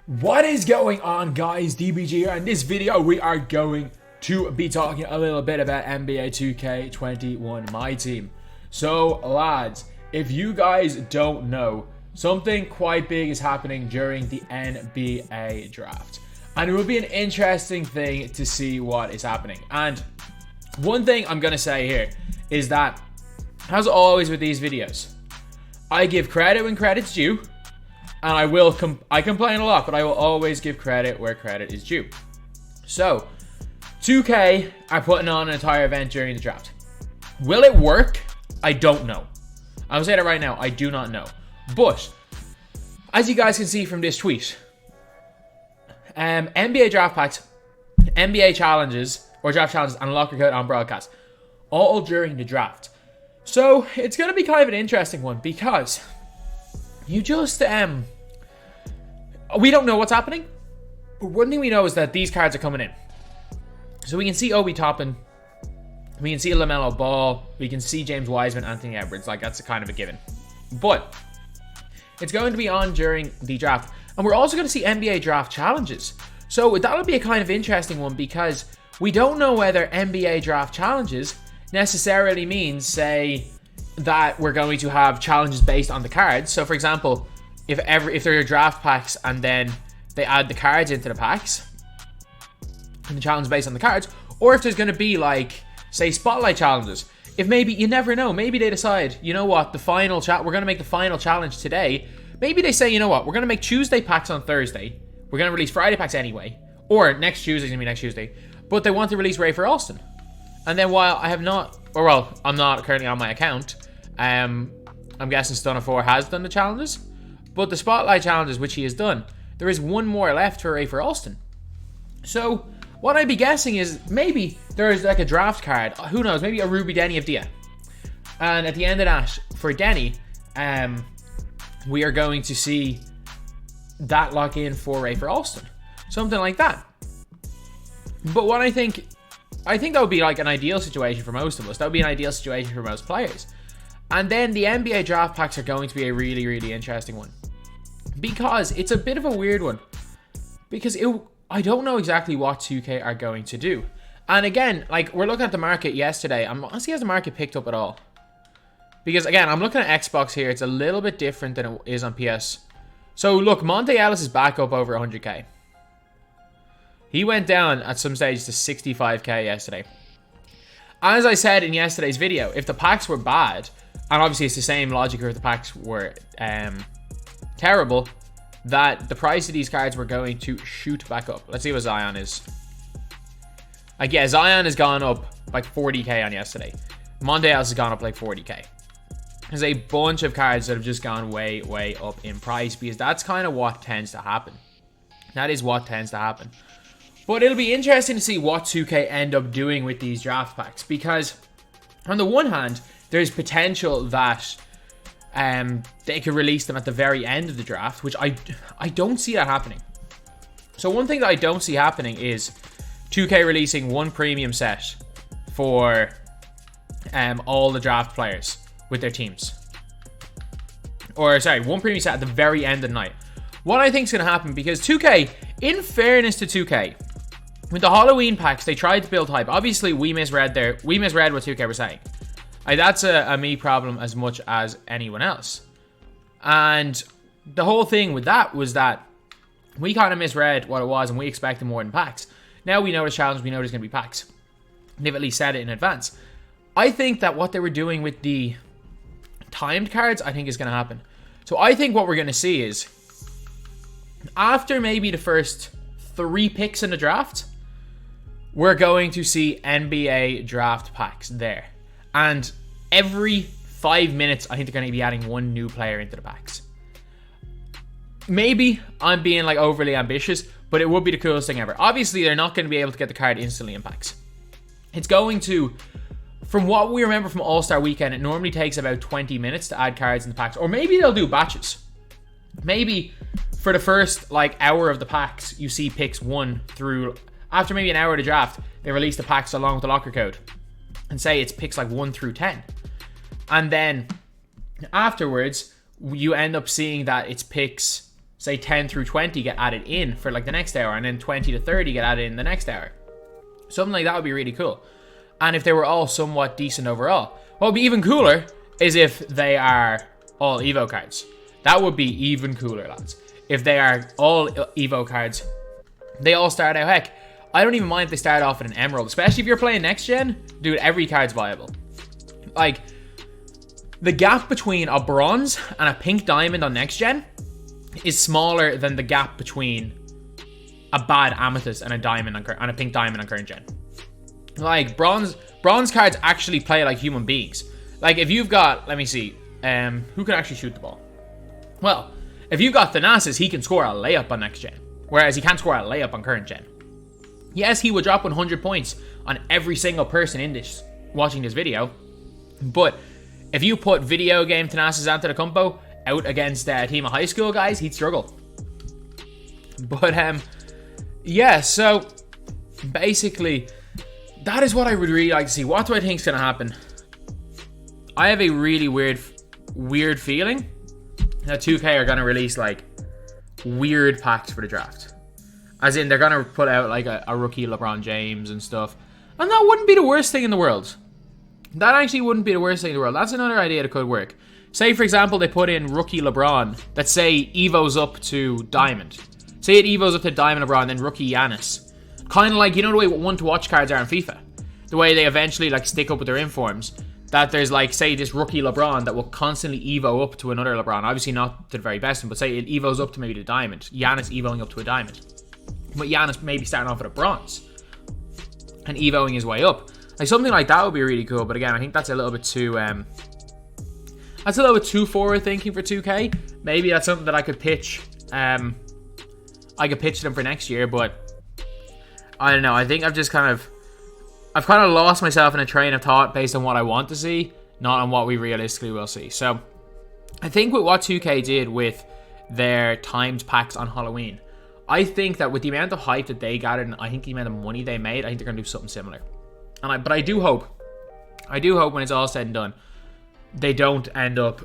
What is going on, guys? DBG here. In this video we are going to be talking a little bit about NBA 2K21 MyTEAM. So lads, if you guys don't know, something quite big is happening during the NBA draft, and it will be an interesting thing to see what is happening. And one thing I'm gonna say here is that, as always with these videos, I give credit when credit's due. And I complain a lot, but I will always give credit where credit is due. So, 2K are putting on an entire event during the draft. Will it work? I don't know. I'm saying it right now, I do not know. But, as you guys can see from this tweet, NBA draft packs, NBA challenges, or draft challenges, and locker code on broadcast, all during the draft. So, it's going to be kind of an interesting one, because you just, we don't know what's happening. But one thing we know is that these cards are coming in. So we can see Obi Toppin. We can see LaMelo Ball. We can see James Wiseman, Anthony Edwards. Like, that's a kind of a given. But it's going to be on during the draft. And we're also going to see NBA draft challenges. So that'll be a kind of interesting one, because we don't know whether NBA draft challenges necessarily means, say, that we're going to have challenges based on the cards. So for example, if there are draft packs and then they add the cards into the packs and the challenge based on the cards, or if there's going to be, like, say, spotlight challenges. If maybe, you never know, maybe they decide, you know what, we're going to make the final challenge today. Maybe they say, you know what, we're going to make Tuesday packs on Thursday. We're going to release Friday packs anyway, or next Tuesday's going to be next Tuesday, but they want to release Ray for Alston. And then while I have not, or well, I'm not currently on my account, I'm guessing Stunner4 has done the challenges, but the spotlight challenges, which he has done, there is one more left for Ray for Alston. So what I'd be guessing is maybe there is like a draft card, who knows, maybe a Ruby Deni avdija, and at the end of that for Deni, we are going to see that lock in for Ray for Alston, something like that. But what I think that would be like an ideal situation for most of us. That would be an ideal situation for most players. And then the NBA draft packs are going to be a really, really interesting one, because it's a bit of a weird one, because I don't know exactly what 2K are going to do. And again, like, we're looking at the market yesterday. I'm honestly, has the market picked up at all? Because again, I'm looking at Xbox here. It's a little bit different than it is on PS. So look, Monte Ellis is back up over 100k. He went down at some stage to 65k yesterday. As I said in yesterday's video, if the packs were bad, and obviously it's the same logic if the packs were terrible, that the price of these cards were going to shoot back up. Let's see what Zion is. Like, yeah, Zion has gone up like 40k on yesterday. Monte Ellis has gone up like 40k. There's a bunch of cards that have just gone way, way up in price, because that's kind of what tends to happen. That is what tends to happen. But it'll be interesting to see what 2K end up doing with these draft packs, because on the one hand, there's potential that they could release them at the very end of the draft, which I don't see that happening. So one thing that I don't see happening is 2K releasing one premium set for all the draft players with their teams. Or, sorry, one premium set at the very end of the night. What I think is going to happen, because 2K, in fairness to 2K, with the Halloween packs, they tried to build hype. Obviously, we misread what 2K were saying. That's a me problem as much as anyone else. And the whole thing with that was that we kind of misread what it was, and we expected more than packs. Now we know the challenge, we know there's going to be packs. They've at least said it in advance. I think that what they were doing with the timed cards, I think is going to happen. So I think what we're going to see is, after maybe the first 3 picks in the draft, we're going to see NBA draft packs there. And every 5 minutes, I think they're going to be adding one new player into the packs. Maybe I'm being like overly ambitious, but it would be the coolest thing ever. Obviously, they're not going to be able to get the card instantly in packs. It's going to, from what we remember from All-Star Weekend, it normally takes about 20 minutes to add cards in the packs. Or maybe they'll do batches. Maybe for the first like hour of the packs, you see picks 1 through, after maybe an hour of the draft, they release the packs along with the locker code. And say it's picks like 1 through 10. And then afterwards, you end up seeing that it's picks say 10 through 20 get added in for like the next hour, and then 20 to 30 get added in the next hour. Something like that would be really cool. And if they were all somewhat decent overall. What would be even cooler is if they are all Evo cards. That would be even cooler, lads. If they are all Evo cards, they all start out, heck, I don't even mind if they start off at an Emerald, especially if you're playing next gen. Dude, every card's viable. Like, the gap between a bronze and a pink diamond on next gen is smaller than the gap between a bad amethyst and a diamond and a pink diamond on current gen. Like, bronze cards actually play like human beings. Like, if you've got, let me see, who can actually shoot the ball? Well, if you've got Thanasis, he can score a layup on next gen, whereas he can't score a layup on current gen. Yes, he will drop 100 points on every single person in this watching this video, but if you put video game Thanasis Antetokounmpo out against a team of high school guys, he'd struggle. But yeah, so basically that is what I would really like to see. What do I think is going to happen? I have a really weird feeling that 2K are going to release like weird packs for the draft. As in, they're going to put out like a rookie LeBron James and stuff. And that wouldn't be the worst thing in the world. That actually wouldn't be the worst thing in the world. That's another idea that could work. Say, for example, they put in rookie LeBron that, say, Evo's up to Diamond. Say it Evo's up to Diamond LeBron, then rookie Giannis. Kind of like, you know the way one-to-watch cards are in FIFA? The way they eventually, like, stick up with their informs. That there's, like, say, this rookie LeBron that will constantly Evo up to another LeBron. Obviously not to the very best one, but say it Evo's up to maybe the Diamond. Giannis Evoing up to a Diamond. But Giannis maybe starting off at a Bronze. And Evoing his way up. Like, something like that would be really cool. But again, I think that's a little bit too... that's a little bit too forward thinking for 2K. Maybe that's something that I could pitch. I could pitch them for next year, but I don't know. I think I've kind of lost myself in a train of thought based on what I want to see, not on what we realistically will see. So I think with what 2K did with their timed packs on Halloween, I think that with the amount of hype that they gathered and I think the amount of money they made, I think they're going to do something similar. But I do hope when it's all said and done, they don't end up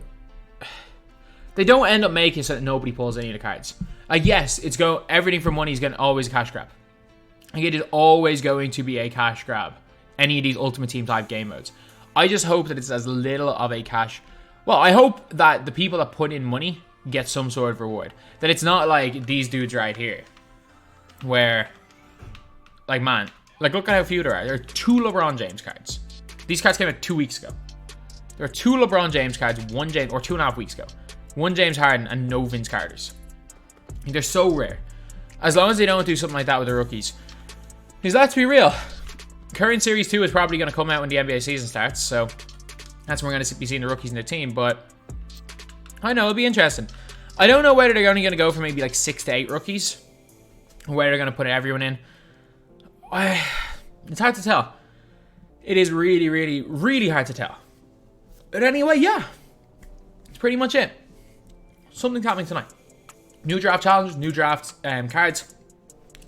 making so that nobody pulls any of the cards. Like, yes, everything for money is going to always a cash grab. Like, it is always going to be a cash grab. Any of these Ultimate Team type game modes. I just hope that it's as little of a cash. Well, I hope that the people that put in money get some sort of reward. That it's not like these dudes right here, where, like, man, like, look at how few there are. There are 2 LeBron James cards. These cards came out 2 weeks ago. There are 2 LeBron James cards, 2.5 weeks ago. 1 James Harden and no Vince Carters. They're so rare. As long as they don't do something like that with the rookies. Because let's be real, current Series 2 is probably going to come out when the NBA season starts, so that's when we're going to be seeing the rookies in the team, but I know, it'll be interesting. I don't know whether they're only going to go for maybe like 6 to 8 rookies, or whether they're going to put everyone in. It's hard to tell. It is really, really, really hard to tell. But anyway, yeah, that's pretty much it. Something's happening tonight. New draft challenges, new draft cards.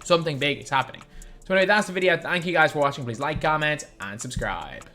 Something big is happening. So anyway, that's the video. Thank you guys for watching. Please like, comment, and subscribe.